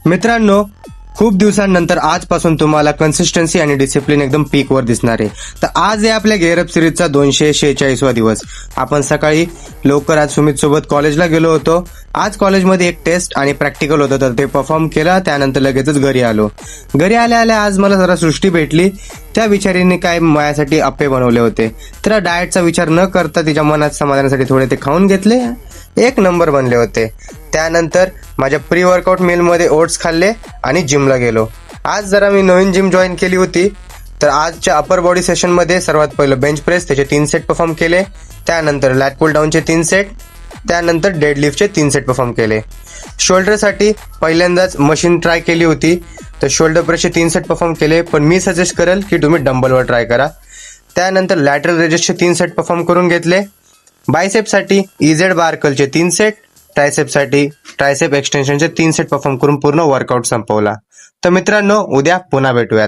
मित्रांनो, खूप दिवसांनंतर आजपासून तुम्हाला कन्सिस्टन्सी आणि डिसिप्लिन एकदम पीक वर दिसणार आहे. तर आज आहे आपल्या गेअरअप सिरीजचा 246वा दिवस. आपण सकाळी लवकर आज सुमित सोबत कॉलेजला गेलो होतो. आज कॉलेजमध्ये एक टेस्ट आणि प्रॅक्टिकल होतं, तर ते परफॉर्म केला. त्यानंतर लगेचच घरी आलो. घरी आल्या आल्या आज मला जरा सृष्टी भेटली. त्या बिचारीने काय माझ्यासाठी अप्पे बनवले होते. तर डाएटचा विचार न करता तिच्या मनात समाधानासाठी थोडे ते खाऊन घेतले. एक नंबर बनले होते. त्यानंतर माझ्या प्री वर्कआउट मीलमध्ये ओट्स खाल्ले आणि जिमला गेलो. आज जरा मी नवीन जिम जॉईन केली होती. तर आजच्या अपर बॉडी सेशनमध्ये सर्वात पहिलं बेंच प्रेस त्याचे 3 सेट परफॉर्म केले. त्यानंतर लॅट पुल डाऊनचे 3 सेट. त्यानंतर डेडलिफ्टचे 3 सेट परफॉर्म केले. शोल्डरसाठी पहिल्यांदाच मशीन ट्राय केली होती. तर शोल्डर प्रेसचे 3 सेट परफॉर्म केले, पण मी सजेस्ट करेल की तुम्ही डंबलवर ट्राय करा. त्यानंतर लॅटरल रेजेसचे 3 सेट परफॉर्म करून घेतले. बायसेपसाठी इझेड बार कर्लचे 3 सेट. ट्रायसेपसाठी ट्रायसेप एक्सटेन्शनचे 3 सेट परफॉर्म करून पूर्ण वर्कआउट संपवला. तर मित्रांनो, उद्या पुन्हा भेटूयात.